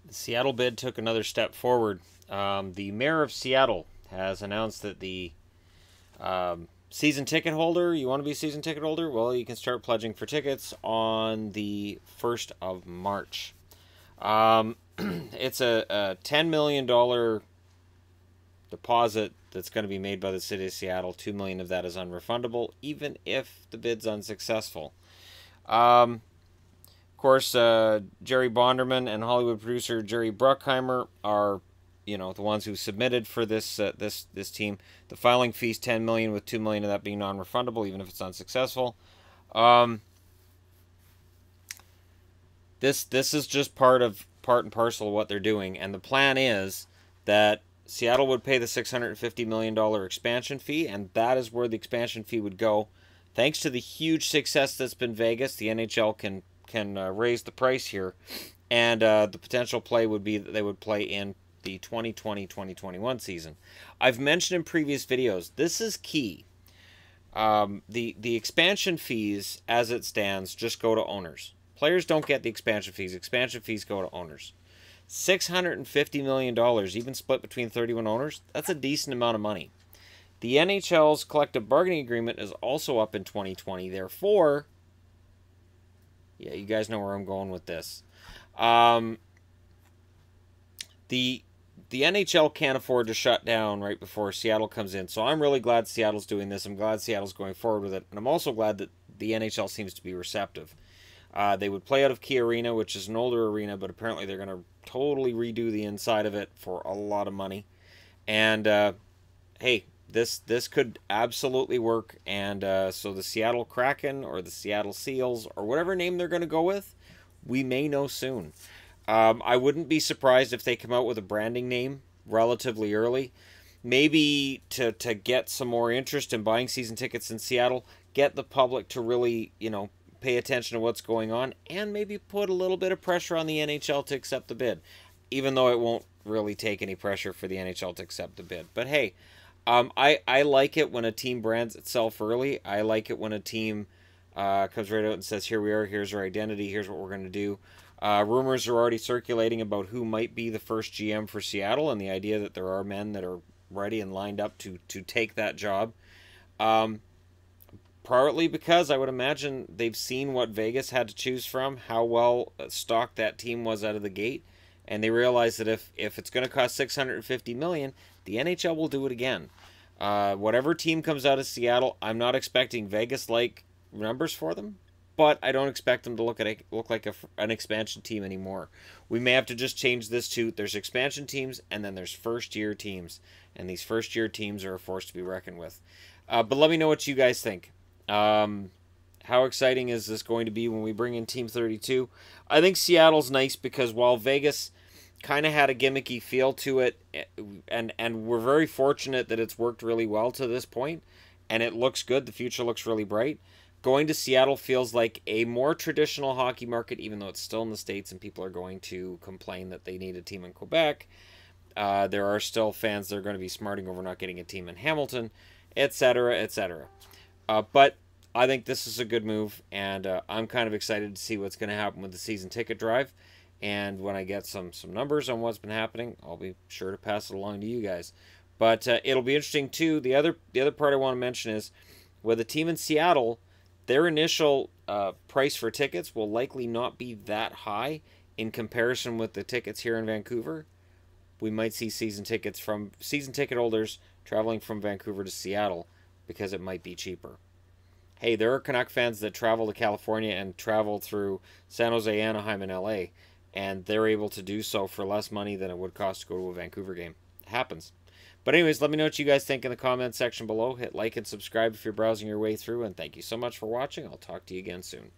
The Seattle bid took another step forward. The mayor of Seattle has announced that the season ticket holder, you want to be a season ticket holder? Well, you can start pledging for tickets on the 1st of March. It's a $10 million deposit that's going to be made by the city of Seattle. $2 million of that is unrefundable, even if the bid's unsuccessful. Of course, Jerry Bonderman and Hollywood producer Jerry Bruckheimer are, the ones who submitted for this this team. The filing fee's $10 million, with $2 million of that being non-refundable, even if it's unsuccessful. This is just part and parcel of what they're doing, and the plan is that Seattle would pay the $650 million expansion fee, and that is where the expansion fee would go. Thanks to the huge success that's been Vegas, the NHL can raise the price here, and the potential play would be that they would play in the 2020-2021 season. I've mentioned in previous videos, this is key. The expansion fees, as it stands, just go to owners. Players don't get the expansion fees. Expansion fees go to owners. $650 million, even split between 31 owners, that's a decent amount of money. The NHL's collective bargaining agreement is also up in 2020. Therefore, yeah, you guys know where I'm going with this. The NHL can't afford to shut down right before Seattle comes in. So I'm really glad Seattle's doing this. I'm glad Seattle's going forward with it. And I'm also glad that the NHL seems to be receptive. They would play out of Key Arena, which is an older arena, but apparently they're going to totally redo the inside of it for a lot of money. And, hey, this could absolutely work. And so the Seattle Kraken or the Seattle Seals or whatever name they're going to go with, we may know soon. I wouldn't be surprised if they come out with a branding name relatively early. Maybe to get some more interest in buying season tickets in Seattle, get the public to really, pay attention to what's going on, and maybe put a little bit of pressure on the NHL to accept the bid, even though it won't really take any pressure for the NHL to accept the bid. But hey, I like it when a team brands itself early. I like it when a team comes right out and says, here we are, here's our identity, here's what we're going to do. Rumors are already circulating about who might be the first GM for Seattle, and the idea that there are men that are ready and lined up to take that job. Partly because I would imagine they've seen what Vegas had to choose from, how well stocked that team was out of the gate, and they realize that if it's going to cost $650 million, the NHL will do it again. Whatever team comes out of Seattle, I'm not expecting Vegas-like numbers for them, but I don't expect them to look like an expansion team anymore. We may have to just change this to, there's expansion teams and then there's first-year teams, and these first-year teams are a force to be reckoned with. But let me know what you guys think. How exciting is this going to be when we bring in Team 32? I think Seattle's nice because while Vegas kind of had a gimmicky feel to it, and we're very fortunate that it's worked really well to this point, and it looks good, the future looks really bright. Going to Seattle feels like a more traditional hockey market, even though it's still in the States and people are going to complain that they need a team in Quebec. There are still fans that are going to be smarting over not getting a team in Hamilton, etc., etc. But I think this is a good move, and I'm kind of excited to see what's going to happen with the season ticket drive. And when I get some numbers on what's been happening, I'll be sure to pass it along to you guys. But it'll be interesting too. The other part I want to mention is with a team in Seattle, their initial price for tickets will likely not be that high in comparison with the tickets here in Vancouver. We might see season ticket holders traveling from Vancouver to Seattle because it might be cheaper. Hey, there are Canuck fans that travel to California and travel through San Jose, Anaheim, and LA, and they're able to do so for less money than it would cost to go to a Vancouver game. It happens. But anyways, let me know what you guys think in the comments section below. Hit like and subscribe if you're browsing your way through, and thank you so much for watching. I'll talk to you again soon.